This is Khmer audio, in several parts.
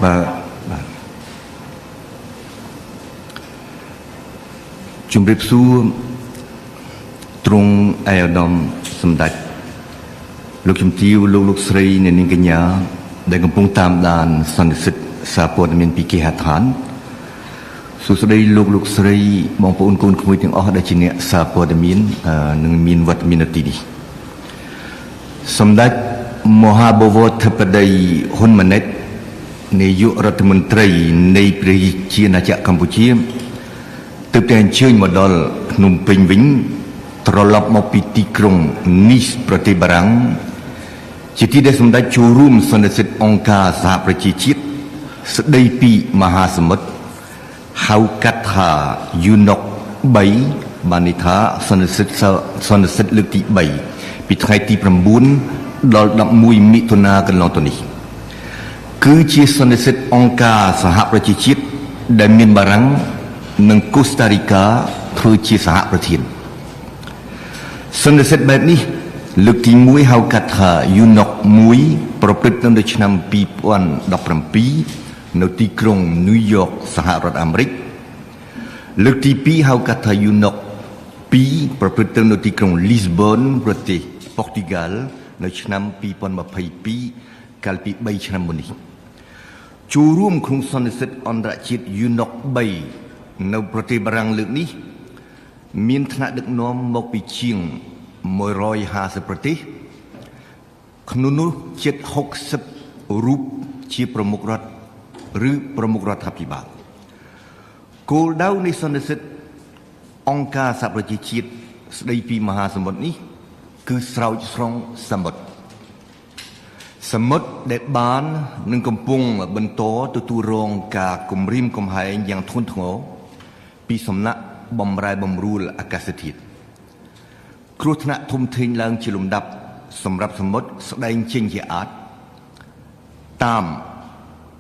បាទជំរាបសួរទ្រង់ឯកឧត្តមសម្ដេចលោកជំទាវលោកស្រីអ្នកនាងកញ្ញាដែលកំពុងតាមដានសន្និសីទសារព័ត៌មានពីគេហដ្ឋានសួស្តីលោកស្រីបងប្អូនកូនក្មួយទាំងអស់ដែលជាអ្នកសារព័ត៌មាននិងមានវត្តមាននៅទីនេះសម្ដេចមហាបវរធិបតីហ៊ុនម៉ាណែតនាយករដ្ឋមន្ត្រីនៃប្រជាណាចក្រកម្ពុជាទើបតែអញ្ជើញមកដល់ភ្នំពេញវិញត្រឡប់មកពីទីក្រុងនីសប្រទេសបារាំងជាទីដែលសម្ដេចចូលរួមសន្និសីទអង្គការសហប្រជាជាតិស្ដីពីមហាសមុទ្រហៅកាត់ថា UNOC 3បានន័យថាសន្និសីទលើកទី3ពីថ្ងៃទី9ដល់11មិថុនាកន្លងទៅនេះគឺជាសន្និសីទអង្គការសហប្រជាជាតិដែលមានបារាំងនិងកូស្តារីកាធ្វើជាសហប្រធានសន្និសីទបែបនេះលើកទី1ហៅកាត់ថា UNOC 1ប្រព្រឹត្តនៅឆ្នាំ2017នៅទីក្រុងញូវយ៉កសហរដ្ឋអាមេរិកលើកទី2ហៅកាត់ថា UNOC 2ប្រព្រឹត្តទៅនៅទីក្រុងលីស្បូនប្រទេសប៉ូទុយហ្គាល់នៅឆ្នាំ2022កាលពី3ឆ្នាំមុននេះចូលរួមក្នុងសន្និសីទអន្តរជាតិ UNOC 3នៅប្រទេសបារាំងលើកនេះមានថ្នាក់ដឹកនាំមកពីជាង150ប្រទេសក្នុងនោះជិត60រូបជាប្រមុខរដ្ឋឬប្រមុខរដ្ឋាភិបាលគោលដៅនៃសន្និសីទអង្គការសហប្រជាជាតិស្ដីពីមហាសមុទ្រនេះគឺស្រោចស្រង់សមុទ្រដែលបាននឹងកំពុងបន្តទទួលរងការគំរាមកំហែងយ៉ាងធ្ងន់ធ្ងរពីសំណាក់បម្រែបម្រួលអាកាសធាតុគ្រោះថ្នាក់ធំធេងឡើងជាលំដាប់សម្រាប់សមុទ្រស្ដែងចេញជាអាចតាម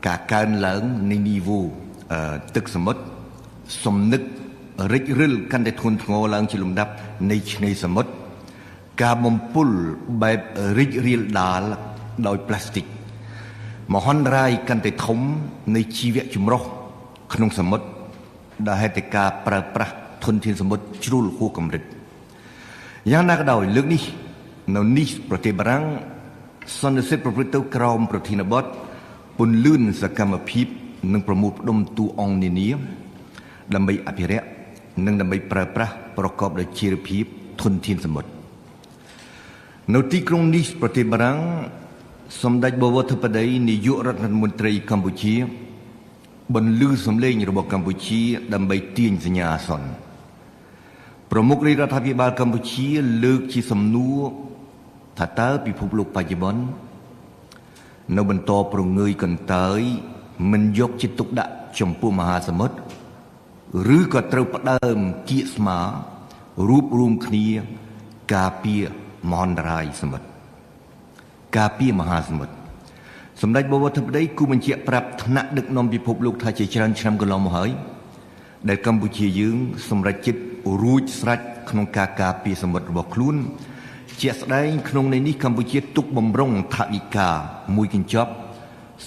ការកើនឡើងនៃនីវ៉ូទឹកសមុទ្រសំណឹករិចរិលកាន់តែធ្ងន់ធ្ងរឡើងជាលំដាប់នៃឆ្នេរសមុទ្រការបំពុលបែបរីករាលដាលដោយផ្លាស្ទិកមហន្តរាយកាន់តែធំនៃជីវៈចម្រុះក្នុងសមុទ្រដែលហេតុតែការប្រើប្រាស់ធនធានសមុទ្រជ្រុលហួសកម្រិតយ៉ាងណាក៏ដោយលើកនេះនៅនីសប្រទេសបារាំងសន្និសីទប្រព្រឹត្តទៅក្រោមប្រធានបទពន្លឿនសកម្មភាពនិងប្រមូលផ្ដុំតួអង្គនានាដើម្បីអភិរក្សនិងដើម្បីប្រើប្រាស់ប្រកបដោយចីរភាពធនធានសមុទ្រនៅទីក្រុងនីសប្រទេសបារាំងសម្ដេចបវរធិបតីនាយករដ្ឋមន្ត្រីកម្ពុជាបន្លឺសំឡេងរបស់កម្ពុជាដើម្បីទាញសញ្ញាអាសន្នប្រមុខរាជរដ្ឋាភិបាលកម្ពុជាលើកជាសំណួរថាតើពិភពលោកបច្ចុប្បន្ននៅបន្តប្រងើយកន្តើយមិនយកចិត្តទុកដាក់ចំពោះមហាសមុទ្រឬក៏ត្រូវផ្ដើមគៀកស្មាររួបរวมគ្នាការពារមហន្តរាយសមុទ្រការពារមហាសមុទ្រសម្ដេចបវរធិបតីគូបញ្ជាក់ប្រាប់ថ្នាក់ដឹកនាំពិភពលោកថាជាច្រើនឆ្នាំកន្លងមកហើយដែលកម្ពុជាយើងសម្រេចចិត្តរួចស្រេចក្នុងការការពារសមុទ្ររបស់ខ្លួនជាក់ស្ដែងក្នុងន័យនេះកម្ពុជាទុកបំរុងថវិកាមួយកញ្ចប់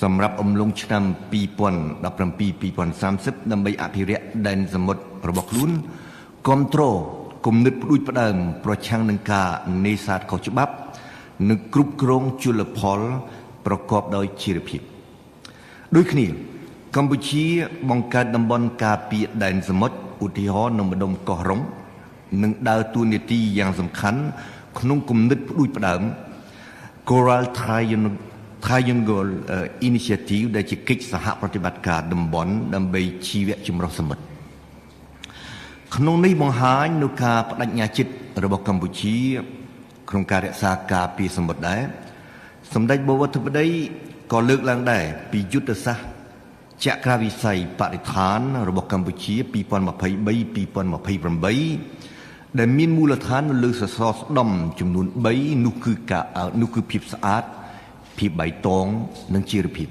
សម្រាប់អំឡុងឆ្នាំ2017-2030ដើម្បីអភិរក្សដែនសមុទ្ររបស់ខ្លួនគ្រប់គ្រងគំនិតផ្ដួចផ្ដើមប្រឆាំងនឹងការនេសាទខុសច្បាប់និងគ្រប់គ្រងជលផលប្រកបដោយចីរភាពដូចគ្នាកម្ពុជាបង្កើតតំបន់ការពារដែនសមុទ្រឧទាហរណ៍នៅម្ដុំកោះរុងនិងដើរតួនាទីយ៉ាងសំខាន់ក្នុងគំនិតផ្ដួចផ្ដើម Coral Triangle Initiative ដែលជាកិច្ចសហប្រតិបត្តិការតំបន់ដើម្បីជីវៈចម្រុះសមុទ្រក្នុងនេះបង្ហាញនូវការបដិញ្ញាចិត្តរបស់កម្ពុជាក្នុងការរក្សាការពារសមុទ្រដែរសម្ដេចបវរធិបតីក៏លើកឡើងដែរពីយុទ្ធសាស្ត្រចក្រាវិស័យបរិស្ថានរបស់កម្ពុជា2023-2028ដែលមានមូលដ្ឋាននៅលើសសរស្តម្ភចំនួន3នោះគឺភាពស្អាតភាពបៃតងនិងចីរភាព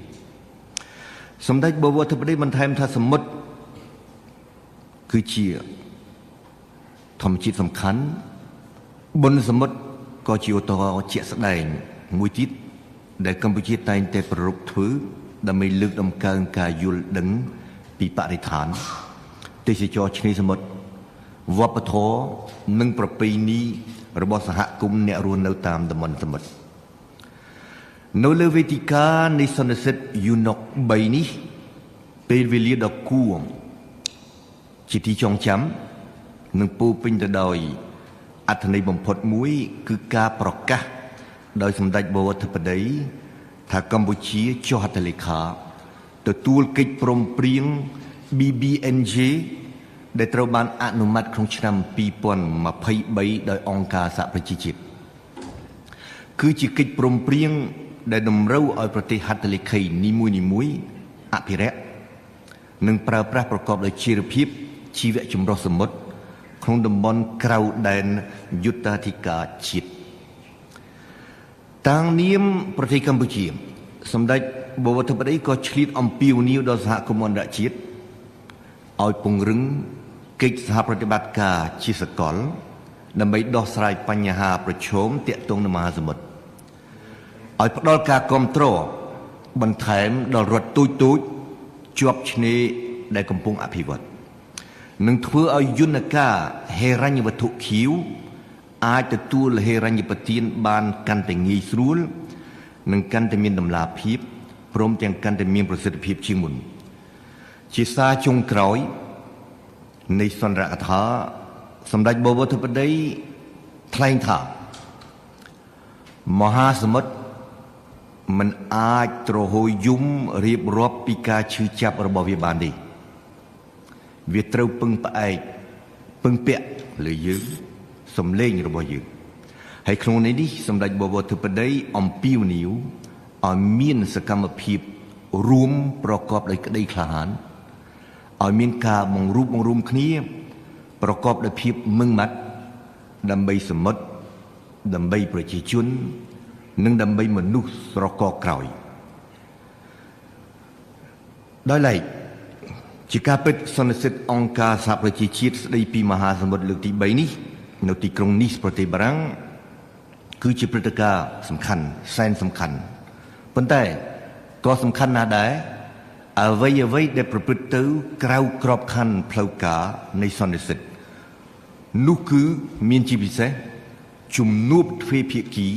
សម្ដេចបវរធិបតីបន្ថែមថាសមុទ្រគឺជាធម្មជាតិសំខាន់បុណ្យសមុទ្រក៏ជាឧទាហរណ៍ជាក់ស្ដែងមួយទៀតដែលកម្ពុជាតែងតែប្រារព្ធធ្វើ ដើម្បីលើកដំកើងការយល់ដឹងពីបរិស្ថានទេសចរឆ្នេរសមុទ្រវប្បធម៌និងប្រពៃណីរបស់សហគមន៍អ្នករស់នៅតាមតំបន់សមុទ្រនៅលើវេទិកានៃសន្និសីទ UNOC 3 នេះពេលវេលាដ៏គួរជាទីចងចាំនិងពោពេញទៅដោយអត្ថន័យបំផុតមួយគឺការប្រកាសដោយសម្ដេចបវរធិបតីថាកម្ពុជាចុះហត្ថលេខាទទួលកិច្ចព្រមព្រៀង BBNJ ដែលត្រូវបានអនុម័តក្នុងឆ្នាំ2023ដោយអង្គការសហប្រជាជាតិគឺជាកិច្ចព្រមព្រៀងដែលតម្រូវឲ្យប្រទេសហត្ថលេខីនីមួយៗអភិរក្សនិងប្រើប្រាស់ប្រកបដោយជីវភាពជីវៈចម្រុះសមុទ្រក្នុងតំបន់ក្រៅដែនយុត្តាធិការជាតិតាំងនាមប្រទេសកម្ពុជាសម្ដេចបវរធិបតីក៏ឆ្លៀតអំពាវនាវដល់សហគមន៍អន្តរជាតិឲ្យពង្រឹងកិច្ចសហប្រតិបត្តិការជាសកលដើម្បីដោះស្រាយបញ្ហាប្រឈមទាក់ទងនឹងមហាសមុទ្រឲ្យផ្ដល់ការគាំទ្របន្ថែមដល់រដ្ឋទូចជាប់ឆ្នេរដែលកំពុងអភិវឌ្ឍនឹងធ្វើឲ្យយន្តការហេរញ្ញវត្ថុខៀវអាចទទួលហេរញ្ញប្បទានបានកាន់តែងាយស្រួលនិងកាន់តែមានតម្លាភាពព្រមទាំងកាន់តែមានប្រសិទ្ធភាពជាងមុនជាសារចុងក្រោយនៃសន្និកថាសម្ដេចបវរធិបតីថ្លែងថាមហាសមុទ្រមិនអាចទ្រហោយំរៀបរាប់ពីការឈឺចាប់របស់វាបានទេវាត្រូវពឹងផ្អែកពឹងពាក់លើយើងសំឡេងរបស់យើងហើយក្នុងនេះសម្ដេចបវរធិបតីអំពាវនាវឲ្យមានសកម្មភាពរួមប្រកបដោយក្តីក្លាហានឲ្យមានការបង្រួបបង្រួមគ្នាប្រកបដោយភាពម៉ឺងម៉ាត់ដើម្បីសមុទ្រដើម្បីប្រជាជននិងដើម្បីមនុស្សស្រកក្រោយដោយឡែកជាការពិតសន្និសីទអង្គការសហប្រជាជាតិស្តីពីមហាសមុទ្រលើកទី3នេះនៅទីក្រុងនីសប្រទេសបារាំងគឺជាព្រឹត្តិការណ៍សំខាន់សែនសំខាន់ប៉ុន្តែក៏សំខាន់ណាស់ដែរអ្វីដែលប្រព្រឹត្តទៅក្រៅក្របខ័ណ្ឌផ្លូវការនៃសន្និសីទនោះគឺមានជាពិសេសជំនួបទ្វេភាគី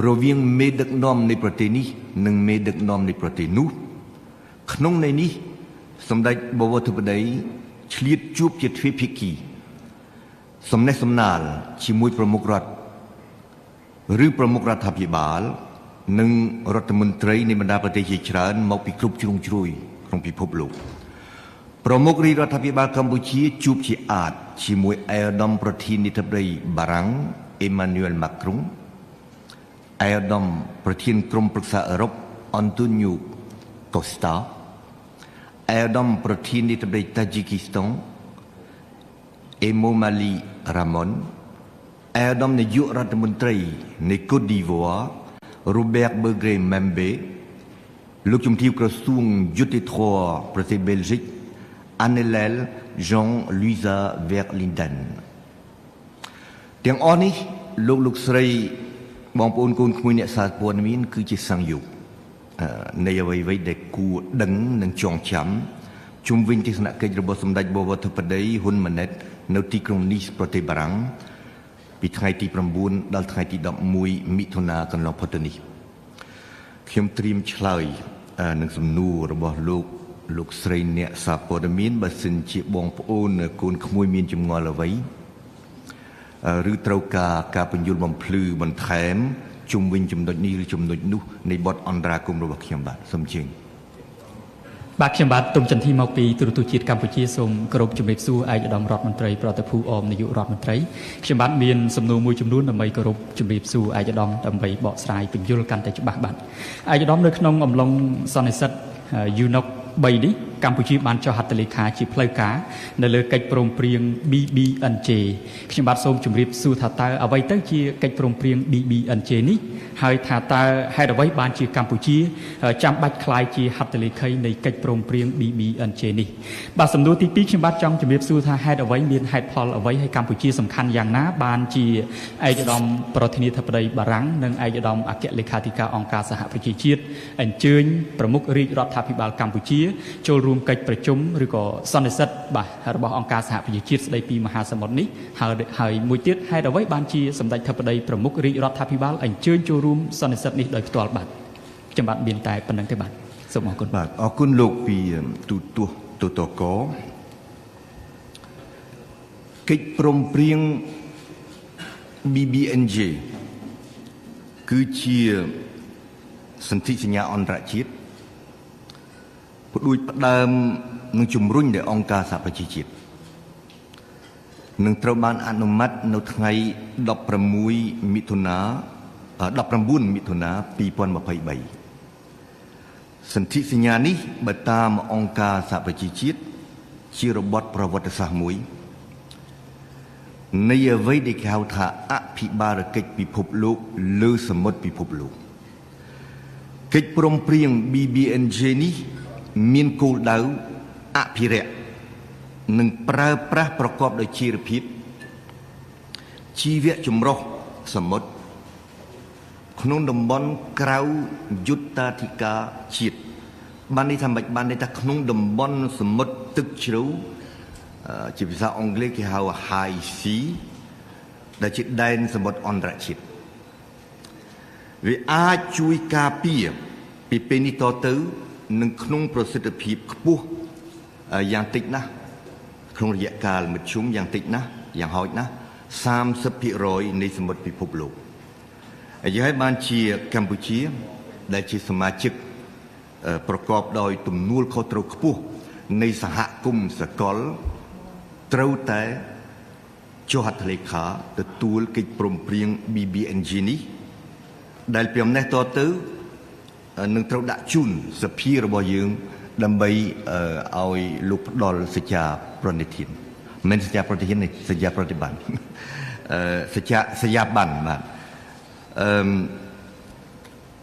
រវាងមេដឹកនាំនៃប្រទេសនេះនិងមេដឹកនាំនៃប្រទេសនោះក្នុងន័យនេះសម្ដេចបវរធិបតីឆ្លៀតជួបជាទ្វេភាគីសំណេះសំណាលជាមួយប្រមុខរដ្ឋឬប្រមុខរដ្ឋាភិបាលនិងរដ្ឋមន្ត្រីនៃបណ្ដាប្រទេសជាច្រើនមកពីគ្រប់ជ្រុងជ្រោយក្នុងពិភពលោកប្រមុខរាជរដ្ឋាភិបាលកម្ពុជាជួបជាអាចជាមួយឯកឧត្តមប្រធានាធិបតីបារាំងអេម៉ានូអែលម៉ាក្រុងឯកឧត្តមប្រធានក្រុមប្រឹក្សាអឺរ៉ុបអន្តូញូកូស្តាឯកឧត្តមប្រធានាធិបតីតាជីគីស្តានអេម៉ូម៉ាលីរ៉ាម៉ុនឯកឧត្តមនាយករដ្ឋមន្ត្រីនៃកូតឌីវ៉ាRobert Begré Membe លោកជំទាវក្រសួងយុតិធធម៌ប្រទេសបែលហ្សិក Annelel Jean-Louisa Verlinden ទាំងអស់នេះលោកស្រីបងប្អូនកូនក្មួយអ្នកសារព័ត៌មានគឺជាសង្យុនៃអ្វីដែលគួរដឹងនិងចងចាំជុំវិញទស្សនកិច្ចរបស់សម្ដេចបវរធិបតីហ៊ុនម៉ាណែតនៅទីក្រុងនីសប្រទេសបារាំងពីថ្ងៃទី9ដល់ថ្ងៃទី11មិថុនាកន្លងផុតទៅនេះខ្ញុំត្រៀមឆ្លើយនឹងសំណួររបស់លោកស្រីអ្នកសារព័ត៌មានបើសិនជាបងប្អូនកូនក្មួយមានចម្ងល់អ្វីឬត្រូវការពន្យល់បំភ្លឺបន្ថែមជុំវិញចំណុចនេះឬចំណុចនោះនៃបទអន្តរាគមន៍របស់ខ្ញុំបាទសូមអញ្ជើញបាទខ្ញុំបាទទុំចន្ទធីមកពីទូរទស្សន៍ជាតិកម្ពុជាសូមគោរពជំរាបសួរឯកឧត្តមរដ្ឋមន្ត្រីប្រតិភូអមនាយករដ្ឋមន្ត្រីខ្ញុំបាទមានសំណួរមួយចំនួនដើម្បីគោរពជំរាបសួរឯកឧត្តមដើម្បីបកស្រាយពន្យល់កាន់តែច្បាស់បាទឯកឧត្តមនៅក្នុងអំឡុងសន្និសីទ UNOC 3នេះ កម្ពុជាបានចុះហត្ថលេខាជាផ្លូវការនៅលើកិច្ចព្រមព្រៀង BBNJ ខ្ញុំបាទសូមជម្រាបសួរថាតើអ្វីទៅជាកិច្ចព្រមព្រៀង BBNJ នេះហើយថាតើហេតុអ្វីបានជាកម្ពុជាចាំបាច់ក្លាយជាហត្ថលេខីនៃកិច្ចព្រមព្រៀង BBNJ នេះបាទសំណួរទី2ខ្ញុំបាទចង់ជម្រាបសួរថាហេតុអ្វីមានហេតុផលអ្វីហើយកម្ពុជាសំខាន់យ៉ាងណាបានជាឯកឧត្តមប្រធានាធិបតីបារាំងនិងឯកឧត្តមអគ្គលេខាធិការអង្គការសហប្រជាជាតិអញ្ជើញប្រមុខរាជរដ្ឋាភិបាលកម្ពុជាចូលរួមកិច្ចប្រជុំឬក៏សន្និសីទបាទរបស់អង្គការសហប្រជាជាតិស្តីពីមហាសមុទ្រនេះហើយមួយទៀតហេតុអ្វីបានជាសម្ដេចធិបតីប្រមុខរាជរដ្ឋាភិបាលអញ្ជើញចូលរួមសន្និសីទនេះដោយផ្ទាល់បាទខ្ញុំបាទមានតែប៉ុណ្្នឹងទេបាទសូមអរគុណបាទអរគុណលោកពីទូទស្សន៍ទូតកកិច្ចព្រមព្រៀង BBNJ គឺជាសន្ធិសញ្ញាអន្តរជាតិផ្ដួចផ្ដើមនឹងជំរុញដោយអង្គការសហប្រជាជាតិនឹងត្រូវបានអនុម័តនៅថ្ងៃ19មិថុនា2023សន្ធិសញ្ញានេះបើតាមអង្គការសហប្រជាជាតិជារបបប្រវត្តិសាស្ត្រមួយនៃអ្វីដែលគេហៅថាអភិបាលកិច្ចពិភពលោកលើសមុទ្រពិភពលោកកិច្ចព្រមព្រៀង BBNJ នេះមានគោលដៅអភិរក្សនិងប្រើប្រាស់ប្រកបដោយចីរភាពជីវៈចម្រុះសមុទ្រក្នុងតំបន់ក្រៅយុត្តាធិការជាតិបាននេះថាមិនបាននេះថាក្នុងតំបន់សមុទ្រទឹកជ្រៅជាភាសាអង់គ្លេសគេហៅ High Sea ដែលជាដែនសមុទ្រអន្តរជាតិវាអាចជួយការពារពីពេលនេះតទៅនឹងក្នុងប្រសិទ្ធភាពខ្ពស់យ៉ាងតិចណាស់ក្នុងរយៈកាលមធ្យមយ៉ាងតិចណាស់យ៉ាងហោចណាស់ 30% នៃសមុទ្រពិភពលោកហើយហើយបានជាកម្ពុជាដែលជាសមាជិកប្រកបដោយទំនួលខុសត្រូវខ្ពស់នៃសហគមន៍សកលត្រូវតែចុះហត្ថលេខាទទួលកិច្ចព្រមព្រៀង BBNJ នេះដែលពីអំណេះតទៅនឹងត្រូវដាក់ជូនសភារបស់យើងដើម្បីឲ្យលោកផ្ដល់សច្ចាប្រណិធានមិនសច្ចាប្រតិធាននេះសច្ចាប្រតិបត្តិសច្ចាប័ណ្ណបាទ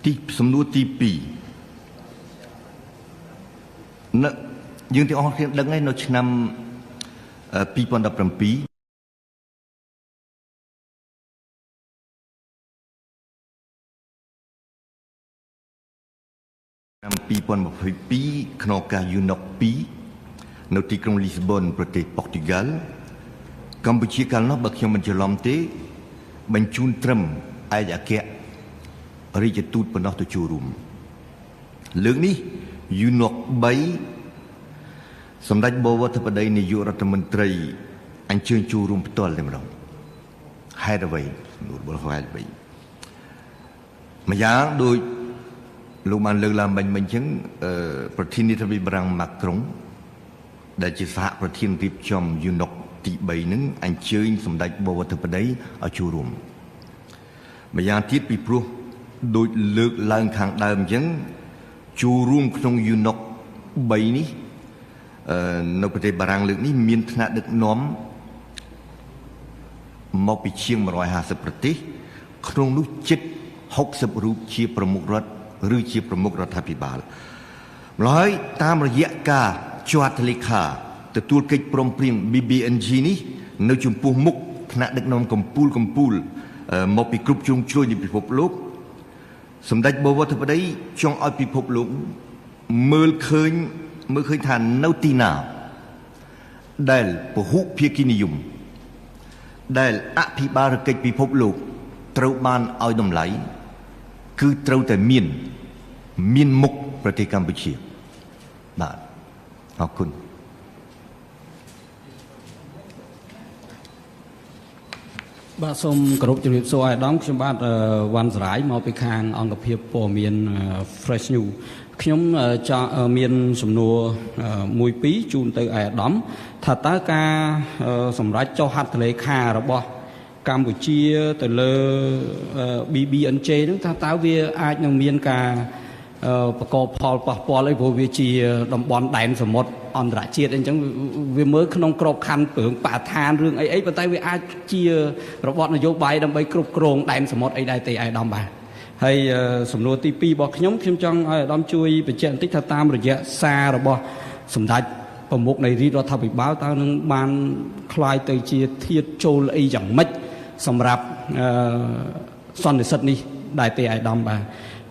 ទីសំណួរទី2យើងទាំងអស់គ្នាដឹងហើយនៅឆ្នាំ2017ក្នុងឱកាស UNOC 2នៅទីក្រុងលីស្ប៊ុនប្រទេសប៉ុកទីហ្គាល់កម្ពុជាកាលនោះបើខ្ញុំមិនច្រឡំទេបញ្ជូនត្រឹមឯកអគ្គរដ្ឋទូតប៉ុណ្ណោះទៅចូលរួមលើកនេះ UNOC 3សម្ដេចបវរធិបតីនាយករដ្ឋមន្ត្រីអញ្ជើញចូលរួមផ្ទាល់តែម្ដងហេតុអ្វីនោះបលហេតុអ្វីម្យ៉ាងដូចលោកបានលើកឡើងមិញអញ្ចឹងប្រធានាធិបតីបារាំងម៉ាក្រុងដែលជាសហប្រធានរៀបចំ UNOC ទី3នឹងអញ្ជើញសម្ដេចបវរធិបតីឲ្យចូលរួមម្យ៉ាងទៀតពីព្រោះដូចលើកឡើងខាងដើមអញ្ចឹងចូលរួមក្នុង UNOC 3នេះនៅប្រទេសបារាំងលើកនេះមានថ្នាក់ដឹកនាំមកពីជាង150ប្រទេសក្នុងនោះជិត60រូបជាប្រមុខរដ្ឋឬជាប្រមុខរដ្ឋាភិបាលម្ល៉េះហើយតាមរយៈការចុះហត្ថលេខាទទួលកិច្ចព្រមព្រៀង BBNJ នេះនៅចំពោះមុខថ្នាក់ដឹកនាំកម្ពុជាមកពីគ្រប់ជ្រុងជ្រោយនៃពិភពលោកសម្ដេចបវរធិបតីចង់ឲ្យពិភពលោកមើលឃើញថានៅទីណាដែលពហុភាគីនិយមដែលអភិបាលកិច្ចពិភពលោកត្រូវបានឲ្យតម្លៃគឺត្រូវតែមានមុខប្រទេសកម្ពុជាបាទអរគុណបាទសូមគោរពជម្រាបសួរអាយដាមខ្ញុំបាទវ៉ាន់សរាយមកពីខាងអង្គភាពព័ត៌មាន Fresh News ខ្ញុំចង់មានសំណួរមួយពីរជូនទៅអាយដាមថាតើការសម្រេចចុះហត្ថលេខារបស់កម្ពុជាទៅលើ BBNJ ហ្នឹងថាតើវាអាចនឹងមានការ ប្រកបផលប៉ះពាល់អីព្រោះវាជាតំបន់ដែនសមុទ្រអន្តរជាតិអញ្ចឹងវាមើលក្នុងក្របខ័ណ្ឌរឿងបរិស្ថានរឿងអីប៉ុន្តែវាអាចជារបបនយោបាយដើម្បីគ្រប់គ្រងដែនសមុទ្រអីដែរទេអាយដាមបាទហើយសំណួរទី2របស់ខ្ញុំចង់ឲ្យអាយដាមជួយបញ្ជាក់បន្តិចថាតាមរយៈសាររបស់សម្ដេចប្រមុខនៃរាជរដ្ឋាភិបាលតើនឹងបានคล้ายទៅជាធាតុចូលអីយ៉ាងម៉េចសម្រាប់សន្និសីទនេះដែរទេអាយដាមបាទ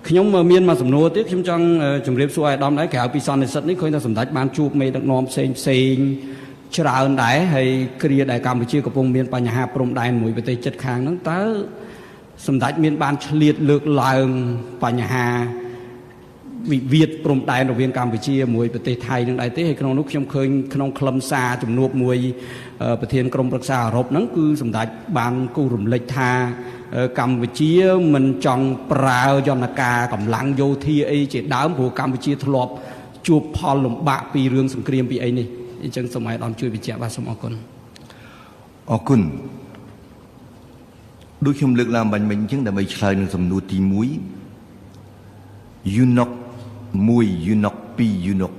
ខ្ញុំមានមួយសំណួរទៀតខ្ញុំចង់ជម្រាបសួរអាយដាមដែរក្រៅពីសន្និសីទនេះឃើញថាសម្ដេចបានជួបមេដឹកនាំផ្សេងច្រើនដែរហើយគ្រាដែលកម្ពុជាកំពុងមានបញ្ហាព្រំដែនមួយប្រទេសជិតខាងហ្នឹងតើសម្ដេចមានបានឆ្លៀតលើកឡើងបញ្ហាវិវាទព្រំដែនរវាងកម្ពុជាមួយប្រទេសថៃនឹងដែរទេហើយក្នុងនោះខ្ញុំឃើញក្នុងខ្លឹមសារជំនួបមួយប្រធានក្រុមប្រឹក្សាអឺរ៉ុបហ្នឹងគឺសម្ដេចបានគូរំលេចថាកម្ពុជាមិនចង់ប្រើយន្តការកម្លាំងយោធាអីជាដើមព្រោះកម្ពុជាធ្លាប់ជួបផលលំបាកពីរឿងសង្គ្រាមពីអីនេះអញ្ចឹងសូមឲ្យអាដាមជួយបញ្ជាក់បាទសូមអរគុណអរគុណដូចខ្ញុំលើកឡើងបាញ់មិញអញ្ចឹងដើម្បីឆ្លើយនឹងសំណួរទី1 UNOC 1 UNOC 2 UNOC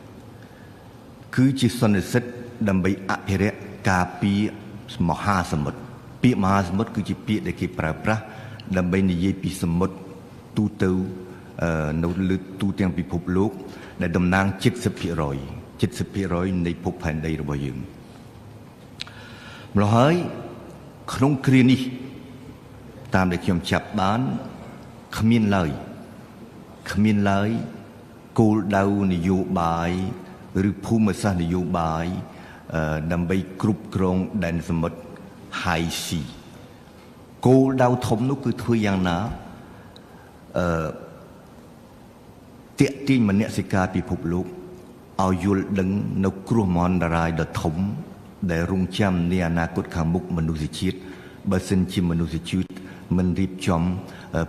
3គឺជាសន្និសីទដើម្បីអភិរក្សការពារមហាសមុទ្រពាក្យមហាសមុទ្រគឺជាពាក្យដែលគេប្រើប្រាស់ដើម្បីនិយាយពីសមុទ្រទូទៅនៅលើទូទាំងពិភពលោកដែលតំណាង 70% នៃភពផែនដីរបស់យើងម្ល៉េះហើយក្នុងគ្រានេះតាមដែលខ្ញុំចាប់បានគ្មានឡើយគោលដៅនយោបាយឬភូមិសាស្ត្រនយោបាយដើម្បីគ្រប់គ្រងដែនសមុទ្រ High Sea គោលដៅធំនោះគឺធ្វើយ៉ាងណាទាក់ទាញមនសិការពិភពលោកឲ្យយល់ដឹងនៅគ្រោះមហន្តរាយដ៏ធំដែលរងចាំនាអនាគតខាងមុខមនុស្សជាតិបើសិនជាមនុស្សជាតិមិនរៀបចំ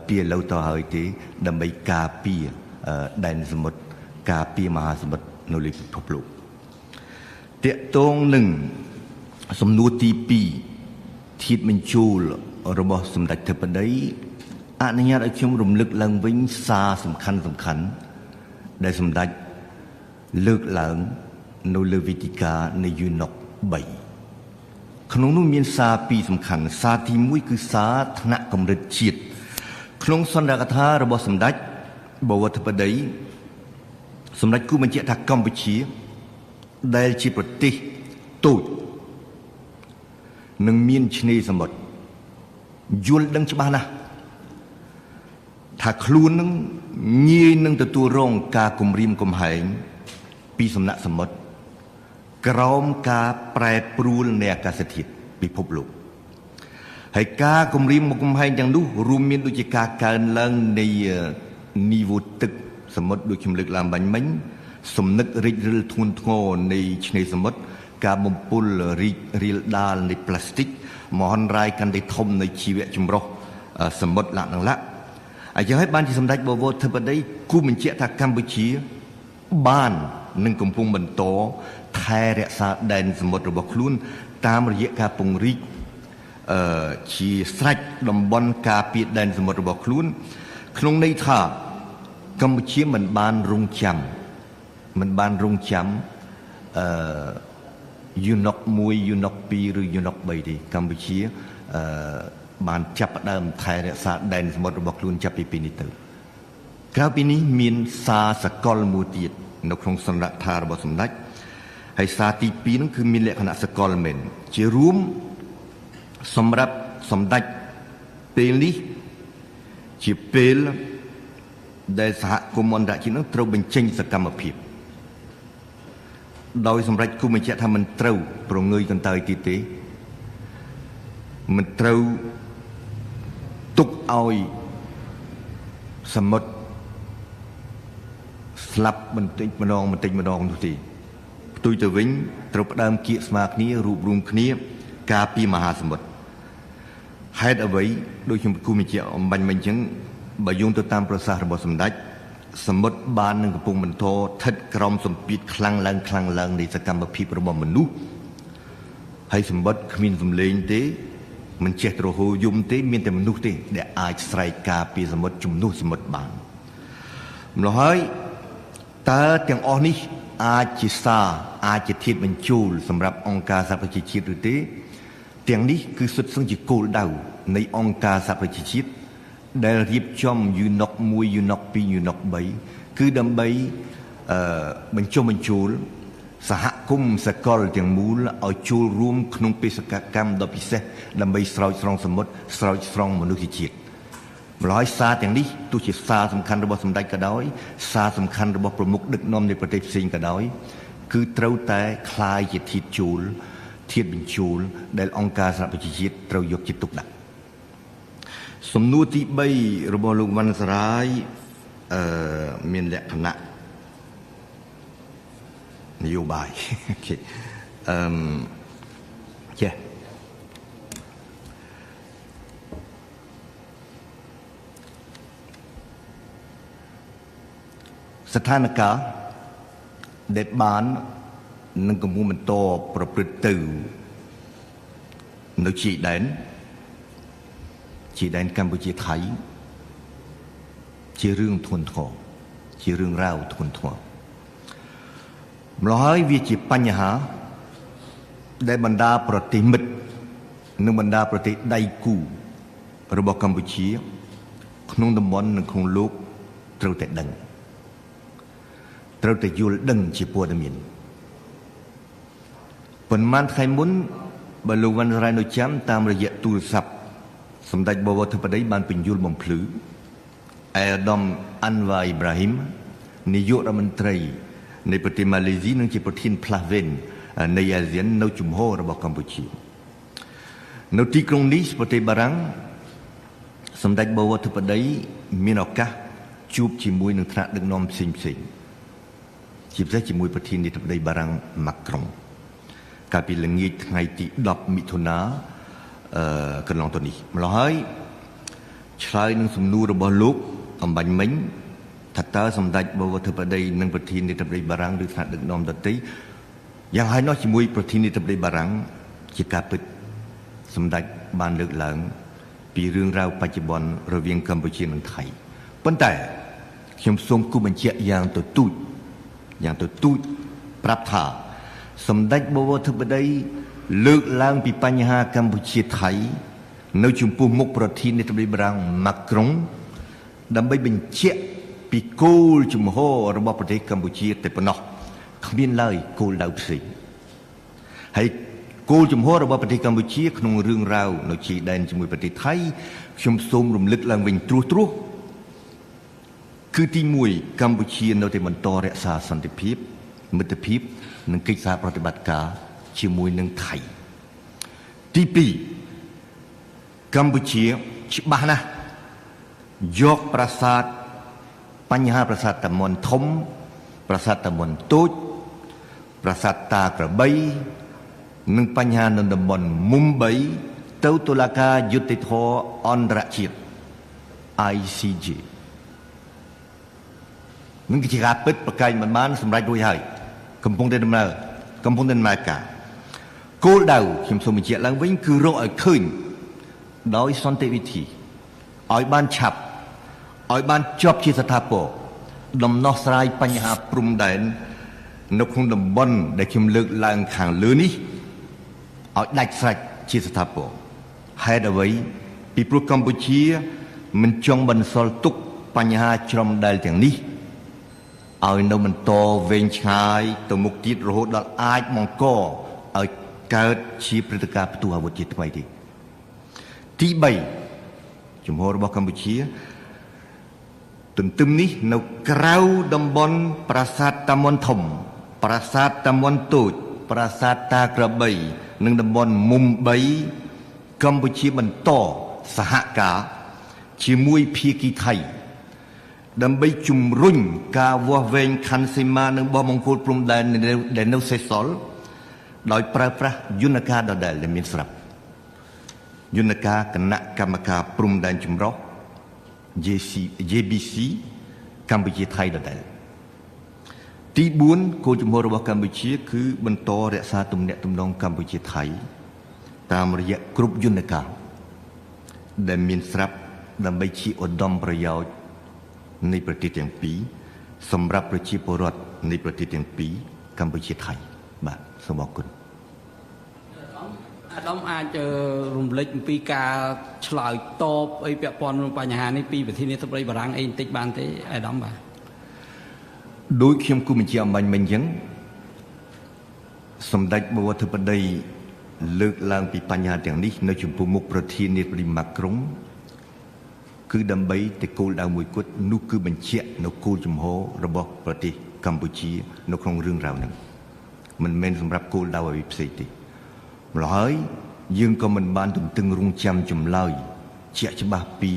ពីឥឡូវទៅហើយទេដើម្បីការពារដែនសមុទ្រការពារមហាសមុទ្រនៅលើពិភពលោកតាក់ទងនឹងសំណួរទី2ធាតុបញ្ចូលរបស់សម្ដេចធិបតីអនុញ្ញាតឲ្យខ្ញុំរំលឹកឡើងវិញសារសំខាន់ដែលសម្ដេចលើកឡើងនៅលើវេទិកានៃ UNOC 3ក្នុងនោះមានសារ2សំខាន់សារទី1គឺសារថ្នាក់កម្រិតជាតិក្នុងសន្និកថារបស់សម្ដេចបវរធិបតីសម្ដេចគូបញ្ជាក់ថាកម្ពុជាដែលជាប្រទេសតូចនឹងមានឆ្នេរសមុទ្រយល់ដឹងច្បាស់ណាស់ថាខ្លួននឹងងាយនឹងទទួលរងការគំរាមកំហែងពីសំណាក់សមុទ្រក្រោមការប្រែប្រួលនៃអាកាសធាតុពិភពលោកហើយការគំរាមកំហែងទាំងនោះរួមមានដូចជាការកើនឡើងនៃនីវ៉ូទឹកសមុទ្រដូចខ្ញុំលើកឡើងបាញ់មិញសំណឹករិចរិលធ្ងន់ធ្ងរនៃឆ្នេរសមុទ្រការបំពុលរីករាលដាលនៃប្លាស្ទិកមហន្តរាយកាន់តែធំនៃជីវៈចម្រុះសមុទ្រលក្ខណៈអញ្ចឹងហើយបានជាសម្ដេចបវរធិបតីគូបញ្ជាក់ថាកម្ពុជាបាននឹងកំពុងបន្តថែរក្សាដែនសមុទ្ររបស់ខ្លួនតាមរយៈការពង្រីកជាស្រេចតំបន់ការពារដែនសមុទ្ររបស់ខ្លួនក្នុងន័យថាកម្ពុជាមិនបានរងចាំUNOC 1 UNOC 2ឬ UNOC 3ទេកម្ពុជាបានចាប់ផ្ដើមថែរក្សាដែនសមុទ្ររបស់ខ្លួនចាប់ពីពេលនេះទៅក្រៅពីនេះមានសារសកលមួយទៀតនៅក្នុងសន្និដ្ឋានរបស់សម្ដេចហើយសារទី2នោះគឺមានលក្ខណៈសកលមែនជារួមសម្រាប់សម្ដេចពេលនេះជាពេលដែលសហគមន៍អន្តរជាតិនឹងត្រូវបញ្ចេញសកម្មភាពដោយសម្ដេចគូបញ្ជាក់ថាមិនត្រូវប្រងើយកន្តើយទៀតទេមិនត្រូវទុកឲ្យសមុទ្រស្លាប់បន្តិចម្ដងនោះទេផ្ទុយទៅវិញត្រូវផ្ដើមគៀកស្មារគ្នារួបរวมគ្នាការពារមហាសមុទ្រហេតុអ្វីដូចខ្ញុំគូបញ្ជាក់អំបញ្ញមិញអញ្ចឹងបើយោងទៅតាមប្រសាសន៍របស់សម្ដេចសមុទ្របាននឹងកំពុងបន្តស្ថិតក្រោមសម្ពាធខ្លាំងឡើងនៃសកម្មភាពរបស់មនុស្សហើយសមុទ្រគ្មានសម្លេងទេមិនចេះទ្រហោយំទេមានតែមនុស្សទេដែលអាចស្រែកការពារសមុទ្រជំនួសសមុទ្របាន ម្ល៉េះហើយតើទាំងអស់នេះអាចជាសារអាចជាធាតុបញ្ជូលសម្រាប់អង្គការសហប្រជាជាតិឬទេទាំងនេះគឺសុទ្ធសឹងជាគោលដៅនៃអង្គការសហប្រជាជាតិដែលរៀបចំយូណុក1យូណុក2យូណុក3គឺដើម្បីបញ្ចុះបញ្ចូលសហគមន៍សកលទាំងមូលឲ្យចូលរួមក្នុងបេសកកម្មដ៏ពិសេសដើម្បីស្រោចស្រង់សមុទ្រស្រោចស្រង់មនុស្សជាតិម្ល៉េះហើយសារទាំងនេះទោះជាសារសំខាន់របស់សម្ដេចក៏ដោយសារសំខាន់របស់ប្រមុខដឹកនាំនៃប្រទេសផ្សេងក៏ដោយគឺត្រូវតែคล้ายជាធាតុជួលធាតុបញ្ចូលដែលអង្គការសហប្រជាជាតិត្រូវយកចិត្តទុកដាក់សំណួរទី3របស់លោកវណ្ណសរាយមានលក្ខណៈនយោបាយចេះស្ថានភាពដែលបាននឹងកំពុងបន្តប្រព្រឹត្តទៅនៅជាដែនកម្ពុជាថៃជារឿងធ្ងន់ធ្ងរជារឿងរ៉ាវធ្ងន់ធ្ងរម្ល៉េះហើយវាជាបញ្ហាដែលបណ្ដាប្រទេសមិត្តនិងបណ្ដាប្រទេសដៃគូរបស់កម្ពុជាក្នុងតំបន់និងក្នុងលោកត្រូវតែដឹងត្រូវតែយល់ដឹងជាព័ត៌មានប៉ុន្មានថ្ងៃមុនបើលោកវណ្ណរ៉ៃនៅចាំតាមរយៈទូរស័ព្ទសម្ដេចបវរធិបតីបានបញ្យល់បំភ្លឺអេដាមអាន់វ៉ាអ៊ីប្រាហ៊ីមនាយករដ្ឋមន្ត្រីនៃប្រទេសម៉ាឡេស៊ីនិងជាប្រធានផ្លាស់វេននៃអាស៊ាននៅជំហររបស់កម្ពុជានៅទីក្រុងនេះប្រទេសបារាំងសម្ដេចបវរធិបតីមានឱកាសជួបជាមួយនឹងថ្នាក់ដឹកនាំផ្សេងជាពិសេសជាមួយប្រធានាធិបតីបារាំងម៉ាក់ក្រុងកាលពីល្ងាចថ្ងៃទី10មិថុនាកន្លងទៅនេះម្ល៉េះហើយឆ្លើយនឹងសំណួររបស់លោកអំបញ្ញមិញថាតើសម្ដេចបវរធិបតីនិងប្រធានាធិបតីបារាំងឬថ្នាក់ដឹកនាំដទៃយ៉ាងហើយនោះជាមួយប្រធានាធិបតីបារាំងជាការពិតសម្ដេចបានលើកឡើងពីរឿងរ៉ាវបច្ចុប្បន្នរវាងកម្ពុជានិងថៃប៉ុន្តែខ្ញុំសូមគូបញ្ជាក់យ៉ាងទទូចប្រាប់ថាសម្ដេចបវរធិបតីលើកឡើងពីបញ្ហាកម្ពុជាថៃនៅចំពោះមុខប្រធានាធិបតីបារាំងម៉ាក់ក្រុងដើម្បីបញ្ជាក់ពីគោលជំហររបស់ប្រទេសកម្ពុជាតែប៉ុណ្ណោះគ្មានឡើយគោលដៅផ្សេងហើយគោលជំហររបស់ប្រទេសកម្ពុជាក្នុងរឿងរ៉ាវនៅជាដែនជាមួយប្រទេសថៃខ្ញុំសូមរំលឹកឡើងវិញត្រួសគឺទី1កម្ពុជានៅតែបន្តរក្សាសន្តិភាពមិត្តភាពនិងកិច្ចសហប្រតិបត្តិការជាមួយនឹងថៃទី2កម្ពុជាច្បាស់ណាស់យកបញ្ហាប្រាសាទតាមុនធំប្រាសាទតាមុនតូចប្រាសាទតាក្របីនិងបញ្ហានៅតំបន់មុំបីទៅតុលាការយុត្តិធម៌អន្តរជាតិ ICJ នឹងជាការពិតប្រកែកមិនបានសម្រេចរួចហើយកំពុងតែដំណើរការគោលដៅខ្ញុំសូមបញ្ជាក់ឡើងវិញគឺរកឲ្យឃើញដោយសន្តិវិធីឲ្យបានឆាប់ឲ្យបានចប់ជាស្ថាពរដំណោះស្រាយបញ្ហាព្រំដែននៅក្នុងតំបន់ដែលខ្ញុំលើកឡើងខាងលើនេះឲ្យដាច់ស្រេចជាស្ថាពរហេតុអ្វីពីព្រោះកម្ពុជាមិនចង់បន្សល់ទុកបញ្ហាជ្រំដែលទាំងនេះឲ្យនៅបន្តវែងឆ្ងាយទៅមុខទៀតរហូតដល់អាចបង្កឲ្យកើតជាព្រឹត្តិការណ៍ផ្ទុះអាវុធជាថ្មីទៀតទី3ជំហររបស់កម្ពុជាទន្ទឹមនេះនៅក្រៅតំបន់ប្រាសាទតាមុនធំប្រាសាទតាមុនតូចប្រាសាទតាក្របីនិងតំបន់មុំបីកម្ពុជាបន្តសហការជាមួយភាគីថៃដើម្បីជំរុញការវាស់វែងខណ្ឌសីមានិងបោះបង្គោលព្រំដែនដែលនៅសេសសល់ដោយប្រើប្រាស់យន្តការដដែលដែលមានស្រាប់យន្តការគណៈកម្មការព្រំដែនចម្រុះ JBC កម្ពុជាថៃដដែលទី4គោលជំហររបស់កម្ពុជាគឺបន្តរក្សាទំនាក់ទំនងកម្ពុជាថៃតាមរយៈគ្រប់យន្តការដែលមានស្រាប់ដើម្បីជាឧត្តមប្រយោជន៍នៃប្រទេសទាំងពីរ សម្រាប់ប្រជាពលរដ្ឋនៃប្រទេសទាំងពីរកម្ពុជាថៃបាទសូមអរគុណ អាដាមអាចរំលេចអំពីការឆ្លើយតបអីពាក់ព័ន្ធនឹងបញ្ហានេះពីប្រធានាធិបតីបារាំងអីបន្តិចបានទេអាដាមបាទ ដោយខ្ញុំគូបញ្ជាក់អំបញ្ញមិញអញ្ចឹងសម្ដេចបវរធិបតីលើកឡើងពីបញ្ហាទាំងនេះនៅចំពោះមុខប្រធានាធិបតីម៉ាក្រុងគឺដើម្បីតែគោលដៅមួយគត់នោះគឺបញ្ជាក់នៅគោលជំហររបស់ប្រទេសកម្ពុជានៅក្នុងរឿងរ៉ាវហ្នឹងមិនមែនសម្រាប់គោលដៅអ្វីផ្សេងទេម្ល៉េះហើយយើងក៏មិនបានទន្ទឹងរង់ចាំចម្លើយជាក់ច្បាស់ពី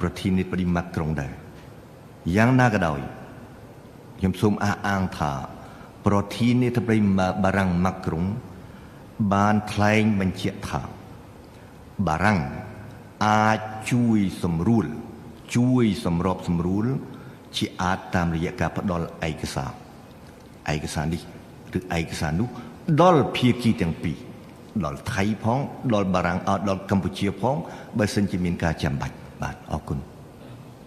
ប្រធានាធិបតីម៉ាក្រុងដែរយ៉ាងណាក៏ដោយខ្ញុំសូមអះអាងថាប្រធានាធិបតីបារាំងម៉ាក្រុងបានថ្លែងបញ្ជាក់ថាបារាំងអាចជួយសម្រួលជួយសម្របសម្រួលជាអាចតាមរយៈការផ្ដល់ឯកសារនេះឬឯកសារនោះដល់ភាគីទាំងពីរដល់ថៃផងដល់បារាំងដល់កម្ពុជាផងបើសិនជាមានការចាំបាច់បាទអរគុណ